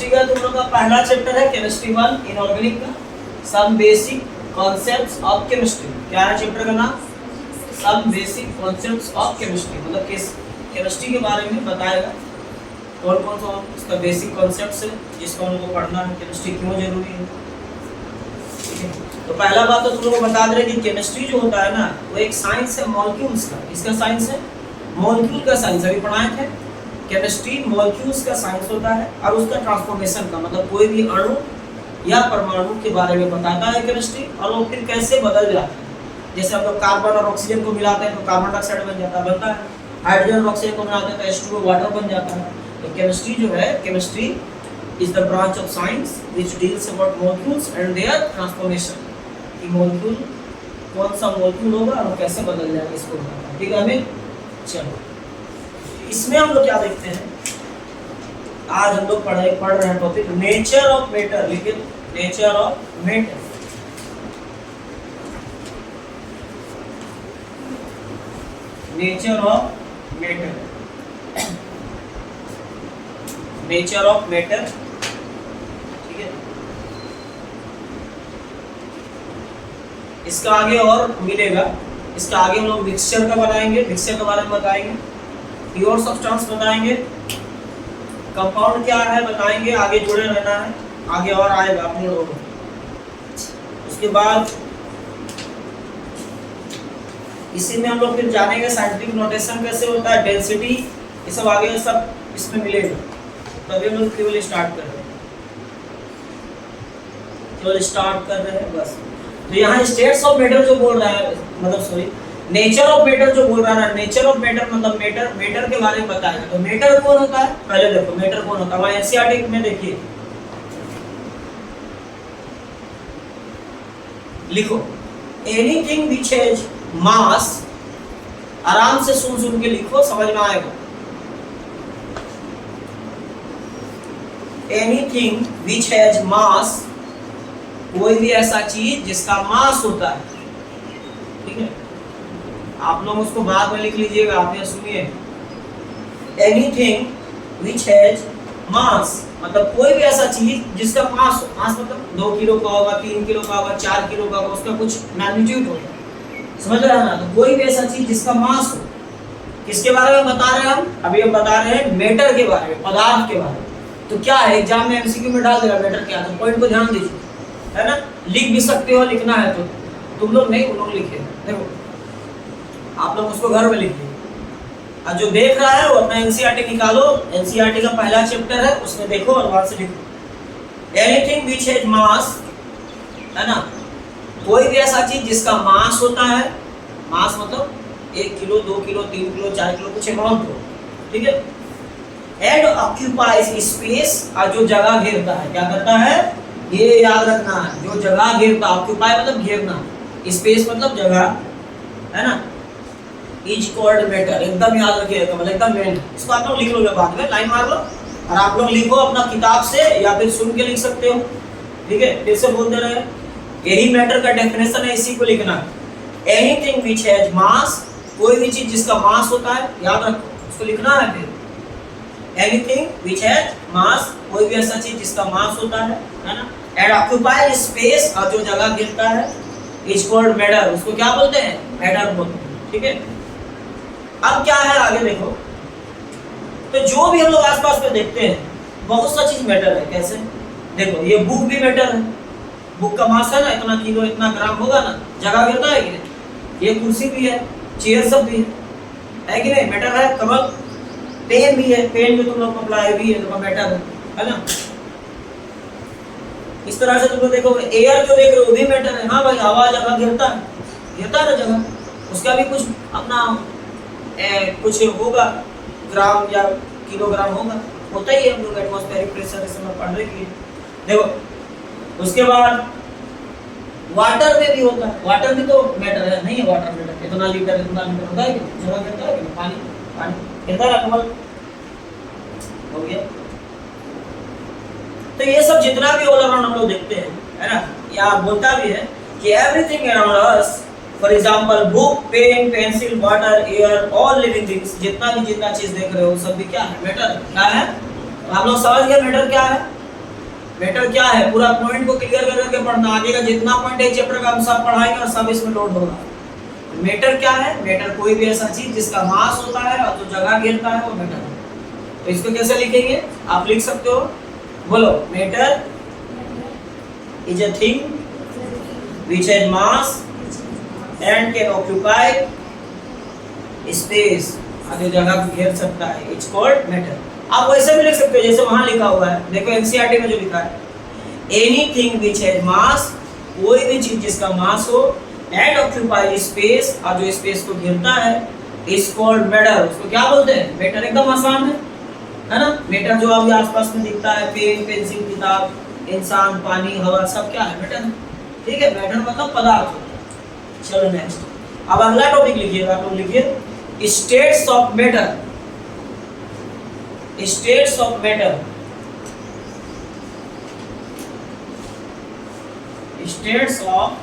Chemistry का तुम लोग का पहला चैप्टर है केमिस्ट्री 1 इनऑर्गेनिक का some basic concepts of chemistry. क्या है चैप्टर का नाम? Some basic concepts of chemistry. मतलब केमिस्ट्री के बारे में बताएगा कौन कौन सा उसका बेसिक कॉन्सेप्ट्स है जिसको हम लोग को पढ़ना है, केमिस्ट्री क्यों जरूरी है। तो पहला बात तो तुम लोग को बता दे रहे कि केमिस्ट्री जो होता है ना वो एक साइंस है मॉलिक्यूल्स का। इसका साइंस है मॉलिक्यूल का साइंस। अभी पढ़ाए थे केमिस्ट्री मॉलिक्यूल्स का साइंस होता है और उसका ट्रांसफॉर्मेशन का मतलब कोई भी अणु या परमाणु के बारे में बताता है केमिस्ट्री, और वो फिर कैसे बदल जाता है। जैसे हम लोग कार्बन और ऑक्सीजन को मिलाते हैं तो कार्बन डाइऑक्साइड बनता है, हाइड्रोजन और ऑक्सीजन को मिलाते हैं तो H2O वाटर बन जाता है। तो केमिस्ट्री जो है, chemistry is the branch of science which deals about molecules and their transformation. कि मॉलिक्यूल कौन सा मॉलिक्यूल होगा और कैसे बदल जाएगा इसको बताता है। ठीक है अभी चलो इसमें हम लोग क्या देखते हैं, आज हम लोग पढ़ रहे हैं टॉपिक नेचर ऑफ मैटर। लेकिन nature of matter, nature of matter, nature of matter. ठीक है, इसका आगे और मिलेगा। इसका आगे हम लोग मिक्सचर का बनाएंगे, मिक्सचर के बारे में बताएंगे, प्योर सब्सटेंस बताएंगे, कंपाउंड क्या है बताएंगे। आगे जुड़े रहना है, आगे और आएगा अपने लोगों को। उसके बाद इसी में हम लोग फिर जानेंगे साइंटिफिक नोटेशन कैसे होता है, डेंसिटी, ये सब आगे सब इसमें मिलेगा। तभी हम लोग केवल स्टार्ट कर रहे हैं बस। तो यहाँ स्टेट्स ऑफ मैटर जो बोल रहा है, मतलब सॉरी नेचर ऑफ मैटर जो बोल रहा है, नेचर ऑफ मैटर मतलब मैटर के बारे में बताएगा। तो मैटर कौन होता है, पहले देखो मैटर कौन होता है। वहाँ एनसीईआरटी में देखिए लिखो एनीथिंग व्हिच हैज मास। आराम से सुन के लिखो, समझ में आएगा। एनीथिंग व्हिच हैज मास, कोई भी ऐसा चीज जिसका मास होता है। ठीक है, आप लोग उसको बाद में लिख लीजिएगा। आप ये सुनिए, एनीथिंग व्हिच हैज मास मतलब कोई भी ऐसा चीज जिसका मास हो। मास मतलब 2 किलो का होगा, 3 किलो का होगा, 4 किलो का होगा, उसका कुछ मैग्नीट्यूड होगा। समझ रहे हैं ना? तो कोई भी ऐसा चीज जिसका मास हो। किसके बारे में बता रहे हैं हम? अभी हम बता रहे हैं मैटर के बारे में, पदार्थ के बारे में। तो क्या है, एग्जाम में एमसीक्यू में डाल देगा मैटर क्या, तो पॉइंट को ध्यान दीजिए, है ना। लिख भी सकते हो, लिखना है तो तुम लोग नहीं, उन लोग लिखे। देखो आप लोग उसको घर में लिखिए, और जो देख रहा है वो अपना एनसीईआरटी निकालो। एनसीईआरटी का पहला चैप्टर है, उसमें देखो और वहां से लिखो। एनीथिंग व्हिच हैज मास, है ना, कोई भी ऐसा चीज जिसका मास होता है। मास मतलब 1 किलो, 2 किलो, 3 किलो, 4 किलो, कुछ अमाउंट हो। ठीक है, एंड ऑक्यूपाइज स्पेस, और जो जगह घेरता है। क्या करता है, ये याद रखना है, जो जगह घेरता। ऑक्यूपाई मतलब घेरना, स्पेस मतलब जगह, है ना। इज कॉल्ड मैटर, एकदम याद रखिएगा, मतलब एकदम मेन। इसको आप लोग लिख लोगे, बाद में लाइन मार लो और आप लोग लिखो अपना किताब से या फिर सुन के लिख सकते हो। ठीक है, फिर से बोलते रहे, यही मैटर का डेफिनेशन है, इसी को लिखना। एनीथिंग व्हिच हैज मास, कोई भी चीज जिसका मास होता है, याद रखो, उसको लिखना है। फिर एनीथिंग व्हिच हैज मास, कोई भी ऐसा चीज जिसका मास होता है ना। एंड ऑक्यूपाइज स्पेस, और जो जगह घेरता है, इज कॉल्ड मैटर, उसको क्या बोलते हैं, मैटर बोलते हैं। ठीक है, अब क्या है आगे देखो। तो जो भी हम लोग आसपास में देखते हैं बहुत सा चीज मैटर है। कैसे, देखो ये बुक भी मैटर है। बुक का मास है ना, इतना किलो, इतना ग्राम होगा ना, जगह घेरता है कि नहीं। ये कुर्सी भी है, चेयर सब भी है कि नहीं, मैटर है। कमल, पेन भी है, पेन जो तुम लोग अप्लाई भी है तो मैटर है ना। इस तरह से तुम लोग देखो, एयर जो देख रहे हो वो भी मैटर है। हाँ भाई, हवा जगह घेरता है ना जगह, उसका भी कुछ अपना कुछ होगा, ग्राम या किलोग्राम होता ही है। हम लोग एटमॉस्फेरिक प्रेशर इस समय पढ़ रहे हैं। देखो उसके बाद वाटर में भी होता है। वाटर भी तो मैटर है, नहीं है वाटर मैटर, इतना लीटर होता है, जगह घेरता है। पानी घेरता है, कमल हो गया। तो ये सब जितना भी ऑल अराउंड हम लोग देखते हैं, है ना, यहाँ बोलता भी है कि everything around us, for example book, pen, pencil, water, air, all living things, जितना चीज देख रहे हो सब भी क्या है, मैटर। क्या है, आप लोग समझ गए मैटर क्या है। मैटर क्या है, पूरा पॉइंट को क्लियर कर करके पढ़ना, आगे का जितना पॉइंट है चैप्टर का हम सब पढ़ाएंगे और सब इसमें लोड होगा। मैटर क्या है, मैटर कोई भी ऐसा चीज जिसका मास होता है और जो जगह घेरता है वो मैटर है। तो इसको कैसे लिखेंगे, आप लिख सकते हो, बोलो, matter is a thing which has mass and can occupy space, आगे जगह को घेर सकता है, इट्स कॉल्ड मैटर। आप वैसे भी लिख सकते हो जैसे वहां लिखा हुआ है, देखो एनसीईआरटी में जो लिखा है, एनीथिंग व्हिच हैज मास, कोई भी चीज जिसका मास हो, एंड ऑक्यूपाई स्पेस, और जो स्पेस को घेरता है, इज कॉल्ड मैटर, उसको क्या बोलते हैं, मैटर। एकदम आसान है ना। मैटर जो अभी आसपास में दिखता है, पेन, पेंसिल, किताब, इंसान, पानी, हवा, सब क्या है, मैटर। ठीक है, मैटर मतलब पदार्थ होता है। चलो नेक्स्ट, अब अगला टॉपिक लिखिएगा, आप लोग लिखिए states of matter. States of matter, states of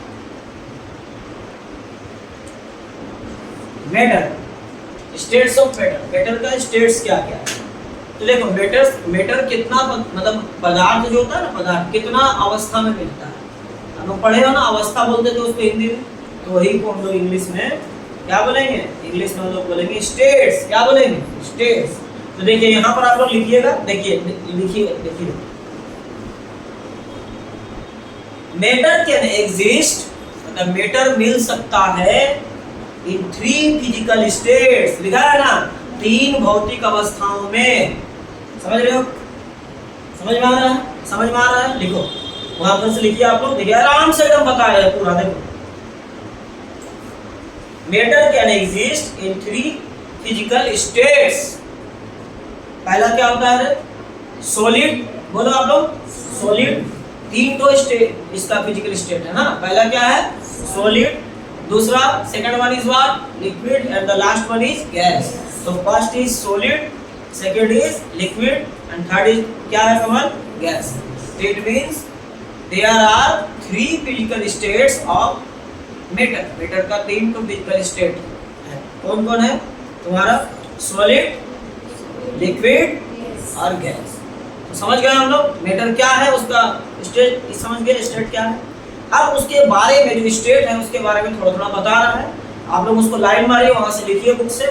matter, states of matter, matter का स्टेट्स क्या क्या है। तो देखो मैटर कितना मतलब पदार्थ जो होता है ना, पदार्थ कितना अवस्था में मिलता है। हम लोग पढ़े हो ना, अवस्था बोलते थे उसको हिंदी में, तो वही को हम लोग इंग्लिश में क्या बोलेंगे, इंग्लिश में हम लोग बोलेंगे स्टेट्स। क्या बोलेंगे, स्टेट्स। तो देखिए यहाँ पर आप लोग लिखिएगा, देखिए देखिए मैटर कैन एग्जिस्ट, मतलब मैटर मिल सकता है इन 3 फिजिकल स्टेट्स, लिखा है ना, 3 भौतिक अवस्थाओं में। समझ रहे हो, समझ में आ रहा है, समझ में आ रहा है, लिखो वहां पर से लिखिए आप लोग, देखिए आराम से एकदम बता रहे हैं पूरा। देखो matter can exist in 3 physical states. पहला क्या होता है, सॉलिड, बोलो आप लोग, सॉलिड। 3 तो स्टेट इसका फिजिकल स्टेट है ना, पहला क्या है, सॉलिड, दूसरा second one is what, liquid, and the last one is gas. तो first is solid, second is liquid, and third is क्या है Kamal, gas. It means there are 3 physical states of matter. Matter का 3 तो physical state है, कौन कौन है तुम्हारा, सॉलिड, लिक्विड और गैस। तो समझ गए हम लोग मैटर क्या है, उसका स्टेट समझ गए, स्टेट क्या है। अब उसके बारे में जो स्टेट है उसके बारे में थोड़ा थोड़ा बता रहा है, आप लोग उसको लाइन मारिए, वहां से लिखिए बुक से,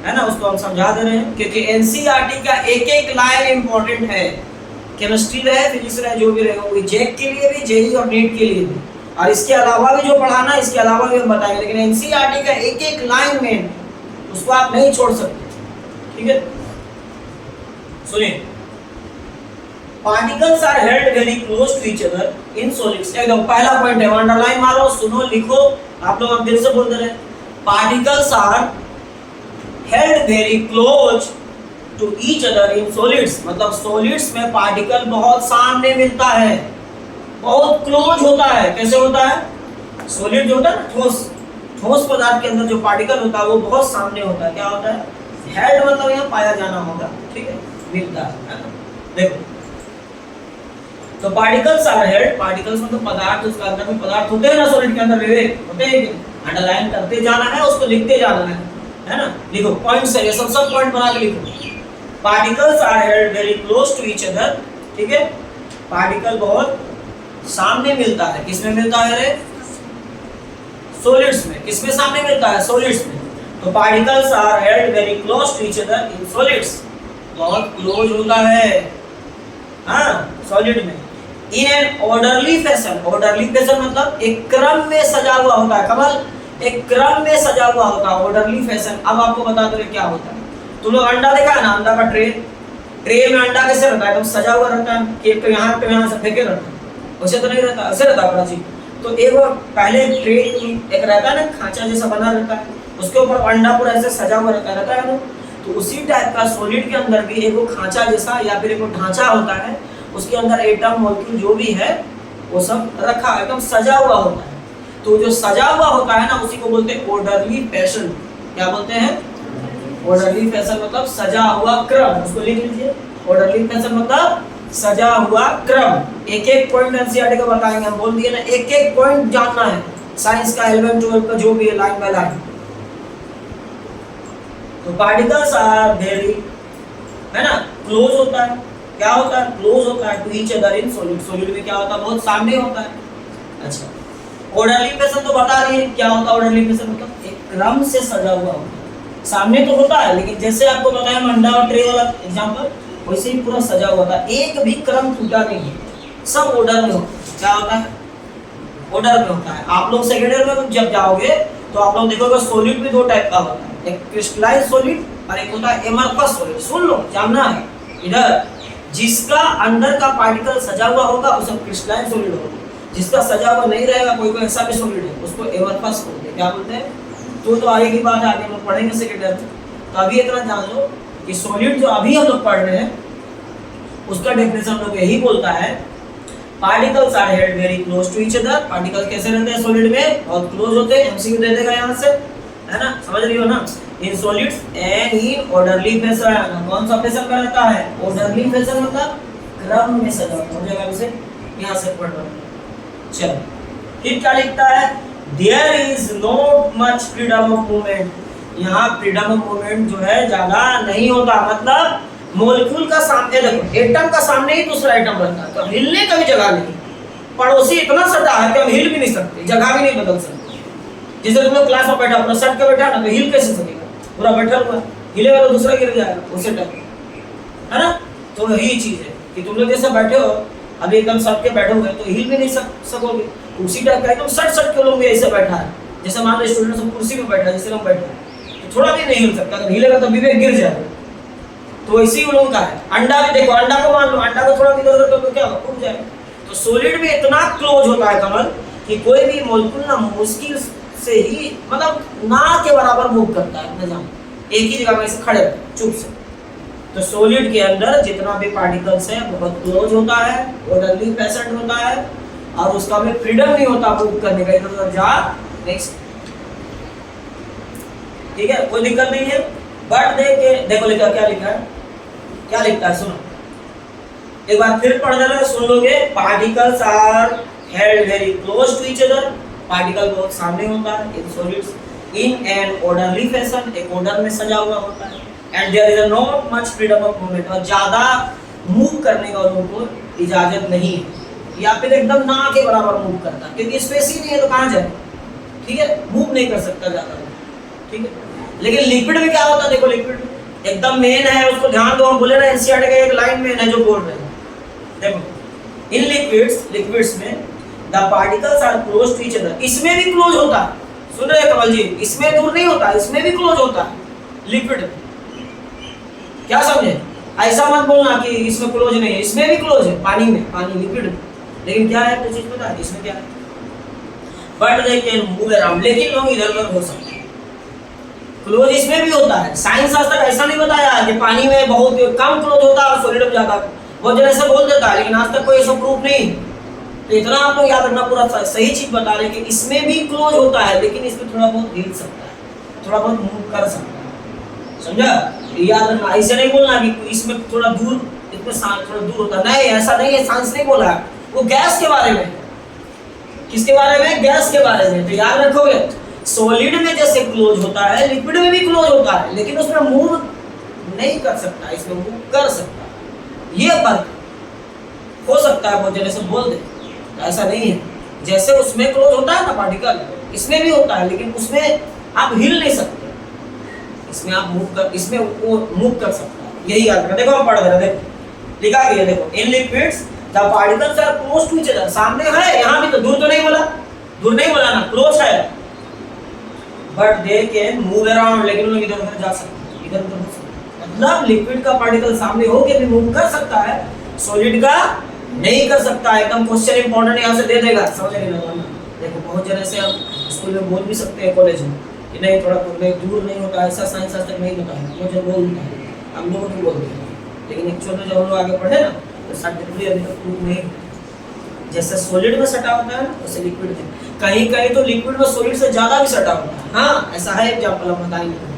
है ना, उसको हम समझा दे रहे हैं, क्योंकि एनसीईआरटी का एक एक लाइन इंपॉर्टेंट है। केमिस्ट्री रहे, फिजिक्स रहे, जो भी रहेगा, वो जेक के लिए भी, जेईई और नीट के लिए भी, और इसके अलावा भी जो पढ़ाना, इसके अलावा भी हम बताएंगे, लेकिन एनसीईआरटी का एक एक लाइन में उसको आप नहीं छोड़ सकते। ठीक है, सुनिए, particles are held very close to each other in solids. एकदम पहला पॉइंट है, अंडरलाइन मारो, सुनो, लिखो, आप लोग अब दिल से बोलते रहे, particles are held very close to each other in solids, मतलब सॉलिड्स में पार्टिकल बहुत सामने मिलता है, बहुत क्लोज होता है। कैसे होता है, सॉलिड जो होता है ना, ठोस पदार्थ के अंदर जो पार्टिकल होता है वो बहुत सामने होता है। क्या होता है, हेल्ड मतलब यहाँ पाया जाना होगा, ठीक है, मिलता है ना। देखो, तो पार्टिकल्स आर हेल्ड, पार्टिकल्स मतलब पदार्थ, उसके अंदर में पदार्थ होते हैं ना, सॉलिड के अंदर विवेक होते हैं, अंडरलाइन करते जाना है, उसको लिखते जाना है ना। लिखो पॉइंट्स है, ये सब पॉइंट बना के लिखो। Particles are held very close to each other, ठीक है, पार्टिकल बहुत सामने मिलता है, किसमें मिलता है रे, सॉलिड्स में। किसमें सामने मिलता है, सॉलिड्स में। तो particles are held very close to each other in solids, बहुत क्लोज होता है, हाँ, सॉलिड में। In an orderly fashion, orderly fashion मतलब एक क्रम में सजा हुआ होता है, कमल, एक क्रम में सजा हुआ होता है, ऑर्डरली फैशन। अब आपको बता दो क्या होता है। तुम लोग अंडा देखा है ना, अंडा का ट्रे, ट्रे में अंडा कैसे रहता है, एकदम सजा हुआ रहता है, केक तो यहाँ से फेंके रहता है, वैसे तो नहीं रहता, ऐसे रहता है बड़ा चीज। तो एक बार पहले ट्रे एक रहता है ना, खांचा जैसा बना रहता है, उसके ऊपर अंडा पूरा ऐसे सजा हुआ रहता है ना। तो उसी टाइप का सॉलिड के अंदर भी एक खांचा जैसा या फिर एक ढांचा होता है, उसके अंदर एटम मॉलिक्यूल जो भी है वो सब रखा एकदम सजा हुआ होता है। तो जो सजा हुआ होता है ना, उसी को बोलते हैं ऑर्डरली फैशन। क्या बोलते हैं, ऑर्डरली फैशन मतलब सजा हुआ क्रम, उसको लिख लीजिए। ऑर्डरली फैशन मतलब सजा हुआ क्रम। एक एक पॉइंट एनसीईआरटी का बताएंगे, हम बोल दिए ना, एक एक पॉइंट जानना है, साइंस का 11 12 का जो भी है, लाइन बाय लाइन। तो पार्टिकल्स आर वेरी, है ना, क्लोज होता है, क्या होता है, क्लोज होता है to each other in solid. Solid में क्या होता है, बहुत सामने होता है। अच्छा, ऑर्डरली फैशन तो बता रही है, क्या होता है ऑर्डरली फैशन, मतलब एक क्रम से सजा हुआ होता है। सामने तो होता है, लेकिन जैसे आपको बताया अंडा और ट्रे वाला एग्जांपल, वैसे ही पूरा सजा हुआ था, एक भी क्रम टूटा नहीं है, सब ऑर्डर में होता है। क्या होता है, ऑर्डर में होता है। आप लोग सेकेंड ईयर में जब जाओगे तो आप लोग देखोगे सॉलिड भी दो टाइप का होता है, एक क्रिस्टलाइन सॉलिड और एक होता है एमरफस सॉलिड। सुन लो, जानना है इधर, जिसका अंदर का पार्टिकल सजा हुआ होगा उसे क्रिस्टलाइन सॉलिड होगा, जिसका सजा हुआ नहीं रहेगा, कोई कोई ऐसा भी सॉलिड है, उसको एमरफस बोलते हैं। क्या बोलते हैं, तो आगे की बात है, आगे हम लोग पढ़ेंगे सेकेंड ईयर में। तो अभी इतना जान लो कि सॉलिड जो अभी हम लोग पढ़ रहे हैं उसका डेफिनेशन हम लोग यही बोलता है, particles are held very close to each other. Particle कैसे रहते हैं सॉलिड में, बहुत क्लोज होते हैं। एमसीक्यू दे देगा यहाँ से, है ना, समझ रही हो ना। In solids and in orderly fashion, कौन सा फैशन का रहता है, ऑर्डरली फैशन, मतलब क्रम में सजा हुआ हो जाएगा। इसे यहाँ से पढ़ लो। चलो, फिर क्या लिखता है, there is not much freedom of movement. यहाँ फ्रीडम ऑफ मूवमेंट जो है ज्यादा नहीं होता, मतलब मॉलिक्यूल का सामने, देखो एटम का सामने ही दूसरा एटम रहता है, तो हिलने का भी जगह नहीं। पड़ोसी इतना सटा है कि हम हिल भी नहीं सकते, जगह भी नहीं बदल सकते। जैसे तुम लोग क्लास में बैठा, अपना सट के बैठा ना, तो हिल कैसे सकेगा, पूरा बैठा हुआ हिलेगा तो दूसरा गिर जाएगा, उसे टाइप, है ना। तो यही चीज है कि तुम लोग जैसे बैठे हो, अभी एकदम सट के बैठे हुए तो हिल भी नहीं सकोगे। उसी टाइप का एकदम सट के लोग ऐसे बैठा है, जैसे मान लो स्टूडेंट सब कुर्सी में बैठा है, जैसे लोग बैठे हैं, तो थोड़ा भी नहीं हिल सकता, अगर हिलेगा तो विवेक गिर जाएगा। तो इसी उन का है। अंडा भी देखो, अंडा को मान लो, अंडा को थोड़ा इधर उधर तो क्या होगा, उड़ जाएगा। तो सॉलिड में इतना क्लोज होता है कमल कि कोई भी मॉलिक्यूल ना मुश्किल से ही, मतलब ना के बराबर मूव करता है अपने जान, एक ही जगह में ऐसे खड़े चुप से। तो सॉलिड के अंदर जितना भी पार्टिकल्स है बहुत क्लोज होता है, ऑर्डरली फैशन होता है, और उसका भी फ्रीडम नहीं होता मूव करने का, इधर उधर जा नहीं सकता। ठीक है, कोई दिक्कत नहीं है। बट देखो लिखा, क्या लिखा है, क्या लिखता है, सुनो एक बार फिर पढ़ देना, सुन लोगे। Particles are held very close to each other. Particle बहुत सामने होता है in solids, in an orderly fashion, एक ऑर्डर में सजा हुआ होता है। And there is not much freedom of movement, और ज्यादा मूव करने का उनको इजाजत नहीं है, या फिर एकदम ना के बराबर मूव करता है, क्योंकि स्पेस ही नहीं है तो कहाँ जाए। ठीक है, मूव नहीं कर सकता ज्यादा। ठीक है, लेकिन लिक्विड में क्या होता है, देखो लिक्विड में एकदम मेन है, उसको ध्यान दो, हम बोले ना एनसीईआरटी का एक लाइन मेन है जो बोल रहे हैं। देखो इन लिक्विड्स में the particles are close to each other. इसमें भी क्लोज होता है, सुन रहे कमल जी, इसमें दूर नहीं होता, इसमें भी क्लोज होता है लिक्विड में। क्या समझे, ऐसा मत बोलना कि इसमें क्लोज नहीं है, इसमें भी क्लोज है, पानी में, पानी लिक्विड में। लेकिन क्या है, तो चीज पता है इसमें क्या है, but they can move around, लेकिन लोग इधर उधर हो सकते हैं। क्लोज इसमें भी होता है, साइंस आज तक ऐसा नहीं बताया कि पानी में बहुत कम क्लोज होता है और सॉलिड में ज्यादा, बहुत जगह ऐसे बोल देता है, लेकिन आज तक कोई ऐसा प्रूफ नहीं। तो इतना आप लोग याद रखना, पूरा सही चीज बता रहे हैं कि इसमें भी क्लोज होता है, लेकिन इसमें थोड़ा बहुत हिल सकता है, थोड़ा बहुत मूव कर सकता है, समझा। याद रखना, ऐसे नहीं बोलना कि इसमें थोड़ा दूर, इसमें थोड़ा दूर होता है, नहीं ऐसा नहीं है, साइंस नहीं बोला। वो गैस के बारे में, किसके बारे में, गैस के बारे में। तो याद रखोगे, सॉलिड में जैसे क्लोज होता है, लिक्विड में भी क्लोज होता है, लेकिन उसमें मूव नहीं कर सकता, इसमें मूव कर सकता है। ये फर्क हो सकता है, बहुत जगह से बोल दे, ऐसा नहीं है। जैसे उसमें क्लोज होता है ना पार्टिकल, इसमें भी होता है, लेकिन उसमें आप हिल नहीं सकते, इसमें आप इसमें वो मूव कर सकता है। यही याद रखना। देखो हम पढ़ रहे हैं, लिखा गया देखो, in liquids the particles are close to each other. सामने है, यहाँ भी तो दूर तो नहीं बोला, दूर नहीं बोला ना, क्लोज है, but they can move around, लेकिन लोग इधर उधर जा सकते हैं, इधर उधर हो सकते हैं। मतलब लिक्विड का पार्टिकल सामने हो के भी मूव कर सकता है, सॉलिड का नहीं कर सकता। एकदम क्वेश्चन इंपॉर्टेंट यहाँ से दे देगा, समझ नहीं लगा। देखो बहुत जगह से हम स्कूल में बोल भी सकते हैं, कॉलेज में, कि नहीं थोड़ा दूर नहीं होता, ऐसा साइंस आज तक नहीं बताया, वो जो बोलता है हम लोग नहीं बोलते हैं। लेकिन एक्चुअल में जब हम लोग आगे पढ़े ना, तो साइंटिफिकली अभी तक प्रूव नहीं। जैसे सॉलिड में सटा होता है ना, वैसे लिक्विड में, कहीं कहीं तो लिक्विड में सॉलिड से ज्यादा भी सटा होता है। हाँ ऐसा है, एग्जाम्पल हम बताएंगे।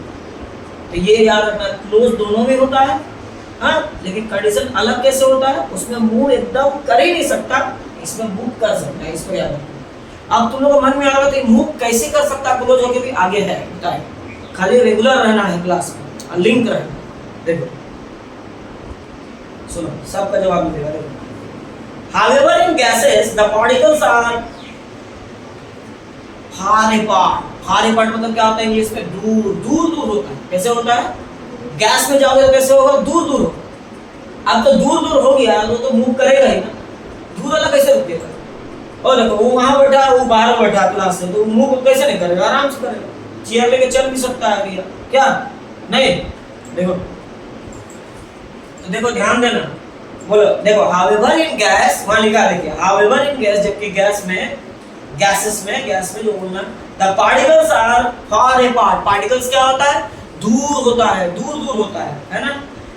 तो ये याद रखना, क्लोज दोनों में होता है, हाँ, लेकिन कंडीशन अलग कैसे होता है, उसमें मूव एकदम कर ही नहीं सकता, इसमें मूव कर सकता है, इसको याद रखना। अब तुम लोग को मन में आ रहा है मूव कैसे कर सकता है क्लोज होके भी, आगे है बताए, खाली रेगुलर रहना है क्लास में और लिंक रहना। देखो सुनो सबका जवाब मिलेगा। देखो, however in gases the particles are far apart। far apart मतलब क्या होता है इंग्लिश में? दूर दूर दूर होता है। कैसे होता है? गैस में जाओगे तो कैसे होगा? दूर दूर होगा। अब तो दूर दूर हो गया तो मूव करेगा ही ना, दूर वाला कैसे रुकेगा? और देखो वो वहां बैठा है, वो बाहर बैठा है क्लास से, तो मूव कैसे नहीं करेगा? आराम से करेगा। चेयर लेके चल भी सकता है भैया, क्या नहीं? देखो तो देखो ध्यान देना, बोलो देखो हाउएवर इन गैस, वहां लिखा देखिए हाउएवर इन गैस, जबकि गैस में गैस में जो बोलना the particles are far apart. Particles क्या होता है? दूर होता है, दूर दूर होता है ना?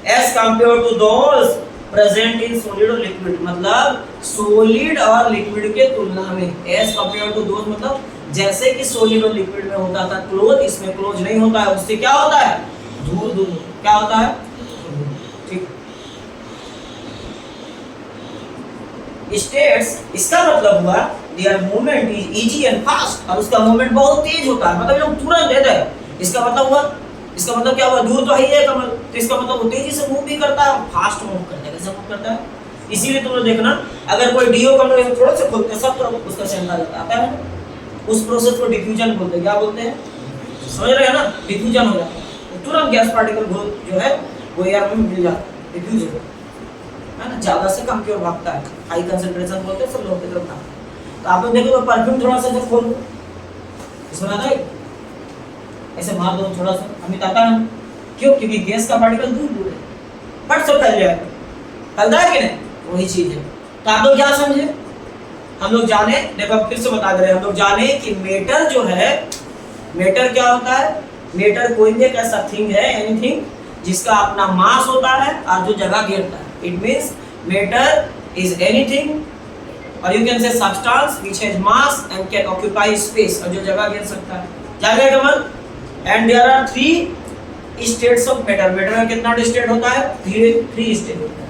As compare to those present in solid और लिक्विड, मतलब सॉलिड और लिक्विड के तुलना में। एज कंपेयर टू दोस मतलब जैसे कि सॉलिड और लिक्विड में होता था क्लोज, इसमें क्लोज नहीं होता है, उससे क्या होता है? दूर दूर। क्या होता है? ठीक। स्टेट्स, इसका मतलब हुआ there movement is easy and fast, और उसका मूवमेंट बहुत तेज होता है, मतलब एकदम तुरंत देता है। इसका मतलब हुआ, इसका मतलब क्या हुआ? दूर तो है ही है कमल, तो इसका मतलब वो तेजी से मूव भी करता है, फास्ट मूव करता है। कैसे मूव करता है? इसीलिए तुम लोग देखना, अगर कोई डीओ कमल ऐसे थोड़ा सा खोलते सब तरफ उसका सेंटर आता है, उस प्रोसेस को डिफ्यूजन बोलते हैं। क्या बोलते हैं? समझ रहे हैं ना? डिफ्यूजन हो जाता है, तुरंत गैस पार्टिकल जो है वो एयर में मिल जाता है, डिफ्यूज हो जाता है ना, ज्यादा से कम की ओर भागता है, हाई कंसंट्रेशन बोलते हैं, सब लोगों की तरफ भागता है। तो आप लोग देखो तो परफ्यूम थोड़ा सा जब खोल दो, इसमें आता है ऐसे मार दो थोड़ा सा, हमें आता है क्यों? क्योंकि गैस का पार्टिकल दूर दूर है, फट से फैल जाएगा। फैलता है कि नहीं? वही चीज है। तो आप लोग क्या समझे? हम लोग जाने, देखो अब फिर से बता दे रहे हैं, हम लोग जाने कि मेटर जो है, मेटर क्या होता है? मेटर कोई भी एक ऐसा थिंग है, एनीथिंग जिसका अपना मास होता है और जो जगह घेरता है। It means matter is anything, और you can say substance which has mass and can occupy space, और जो जगह घेर सकता है। जान गए Kamal? And there are 3 states of matter. Matter का कितना स्टेट होता है? 3 स्टेट होता है।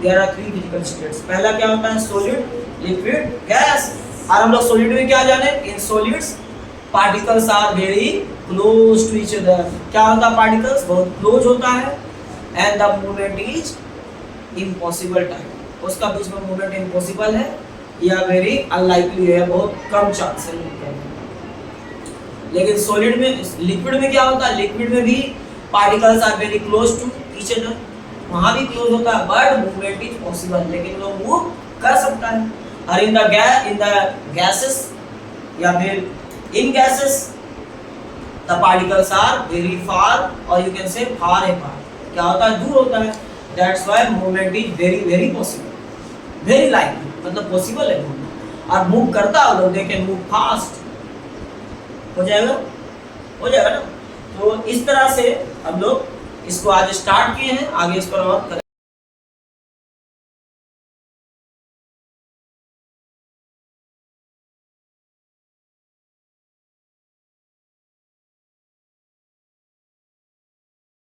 There are 3 physical states. पहला क्या होता है? Solid, liquid, gas. और हम लोग सॉलिड में क्या जाने? In solids particles are very close to each other. क्या होता है? पार्टिकल्स बहुत क्लोज होता है, and the movement is impossible type, उसका बीच में मूवमेंट इम्पॉसिबल है या वेरी अनलाइकली है, बहुत कम चांस है मूव करने। लेकिन सॉलिड में, लिक्विड में क्या होता है? लिक्विड में भी particles are very close to each other, वहां भी क्लोज होता है, बट मूवमेंट इज पॉसिबल, लेकिन वो मूव कर सकता है। और इन द गैसेस या फिर in gases the particles are very far, और यू कैन से फार अपार्ट। क्या होता है? दूर होता है। That's why movement is very very possible, very likely, मतलब पॉसिबल है मूवमेंट। और मूव करता है लोग, दे कैन मूव फास्ट। हो जाएगा ना? तो इस तरह से हम लोग इसको आज स्टार्ट किए हैं, आगे इस पर और